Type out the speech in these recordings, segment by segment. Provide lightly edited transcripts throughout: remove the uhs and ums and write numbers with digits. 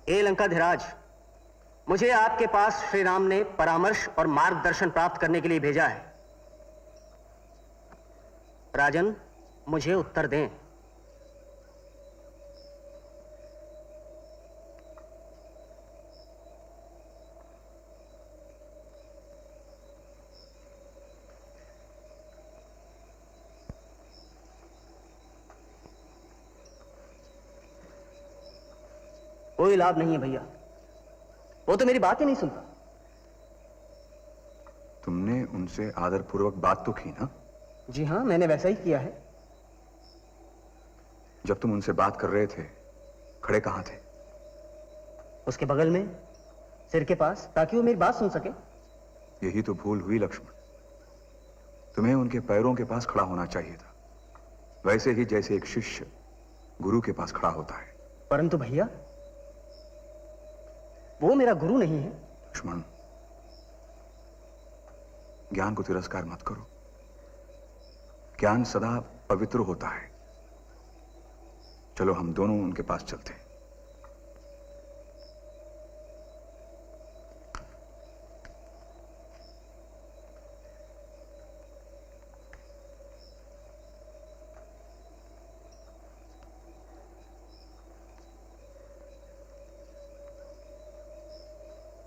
ए लंकाधिराज, मुझे आपके पास श्री राम ने परामर्श और मार्गदर्शन प्राप्त करने के लिए भेजा है। राजन, मुझे उत्तर दें। कोई लाभ नहीं है भैया, वो तो मेरी बात ही नहीं सुनता। तुमने उनसे आदरपूर्वक बात तो की ना? जी हां, मैंने वैसा ही किया है। जब तुम उनसे बात कर रहे थे, खड़े कहां थे? उसके बगल में, सिर के पास, ताकि वो मेरी बात सुन सके। यही तो भूल हुई लक्ष्मण। तुम्हें उनके पैरों के पास खड़ा होना चाहिए था, वैसे ही जैसे एक शिष्य गुरु के पास खड़ा होता है। परंतु भैया, वो मेरा गुरु नहीं है। लक्ष्मण, ज्ञान को तिरस्कार मत करो। ज्ञान सदा पवित्र होता है। चलो हम दोनों उनके पास चलते हैं।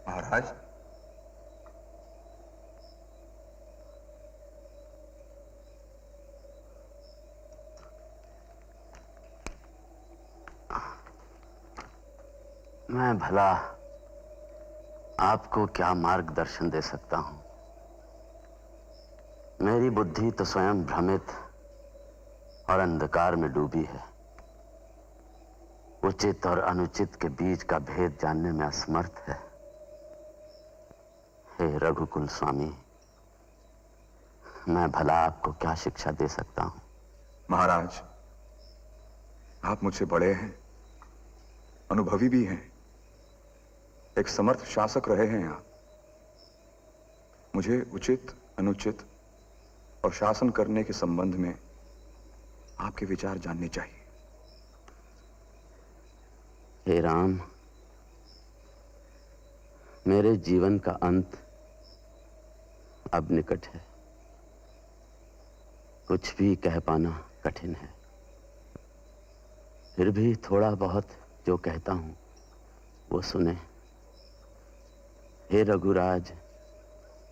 महाराज, मैं भला आपको क्या मार्गदर्शन दे सकता हूं? मेरी बुद्धि तो स्वयं भ्रमित और अंधकार में डूबी है। उचित और अनुचित के बीच का भेद जानने में असमर्थ है। हे रघुकुल स्वामी, मैं भला आपको क्या शिक्षा दे सकता हूं? महाराज, आप मुझसे बड़े हैं, अनुभवी भी हैं, एक समर्थ शासक रहे हैं आप। मुझे उचित, अनुचित और शासन करने के संबंध में आपके विचार जानने चाहिए। हे राम, मेरे जीवन का अंत अब निकट है। कुछ भी कह पाना कठिन है। फिर भी थोड़ा बहुत जो कहता हूं वो सुने। हे रघुराज,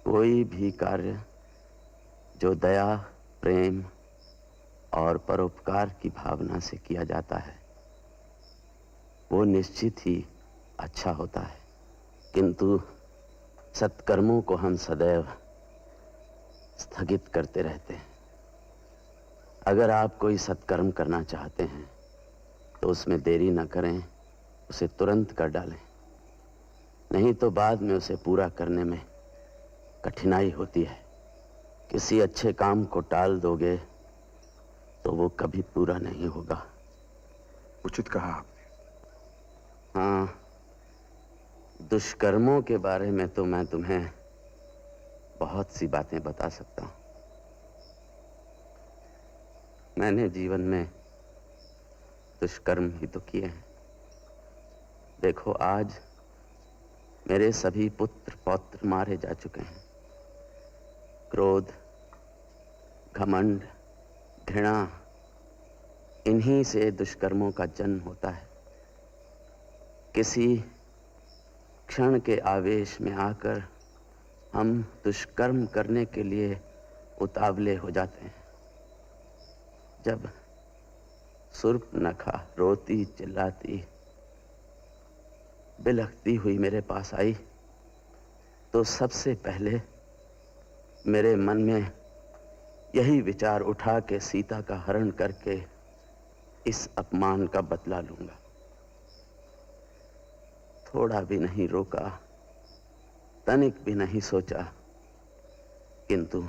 कोई भी कार्य जो दया, प्रेम और परोपकार की भावना से किया जाता है वो निश्चित ही अच्छा होता है, किंतु सत्कर्मों को हम सदैव स्थगित करते रहते हैं। अगर आप कोई सत्कर्म करना चाहते हैं तो उसमें देरी न करें, उसे तुरंत कर डालें, नहीं तो बाद में उसे पूरा करने में कठिनाई होती है। किसी अच्छे काम को टाल दोगे तो वो कभी पूरा नहीं होगा। उचित कहा आपने। हाँ, दुष्कर्मों के बारे में तो मैं तुम्हें बहुत सी बातें बता सकता हूं। मैंने जीवन में दुष्कर्म ही तो किए हैं। देखो, आज मेरे सभी पुत्र पौत्र मारे जा चुके हैं। क्रोध, घमंड, घृणा, इन्हीं से दुष्कर्मों का जन्म होता है। किसी क्षण के आवेश में आकर हम दुष्कर्म करने के लिए उतावले हो जाते हैं। जब शूर्पणखा रोती चिल्लाती बिलखती हुई मेरे पास आई तो सबसे पहले मेरे मन में यही विचार उठा कि सीता का हरण करके इस अपमान का बदला लूंगा। थोड़ा भी नहीं रोका, तनिक भी नहीं सोचा, किंतु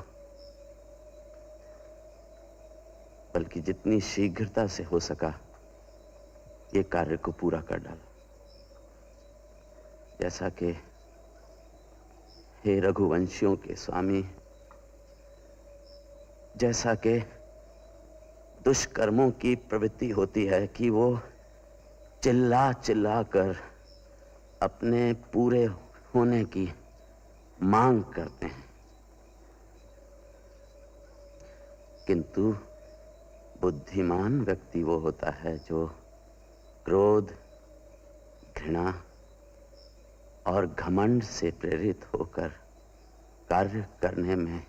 बल्कि जितनी शीघ्रता से हो सका ये कार्य को पूरा कर डाला। जैसा कि हे रघुवंशियों के स्वामी, जैसा कि दुष्कर्मों की प्रवृत्ति होती है कि वो चिल्ला चिल्ला कर अपने पूरे होने की मांग करते हैं, किंतु बुद्धिमान व्यक्ति वो होता है जो क्रोध, घृणा और घमंड से प्रेरित होकर कार्य करने में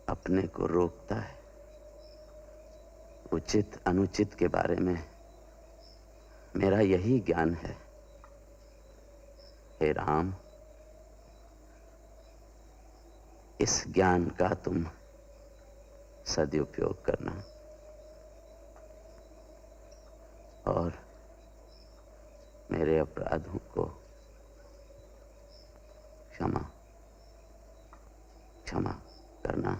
अपने को रोकता है। उचित अनुचित के बारे में मेरा यही ज्ञान है। हे राम, इस ज्ञान का तुम सदुपयोग करना और मेरे अपराधों को क्षमा करना।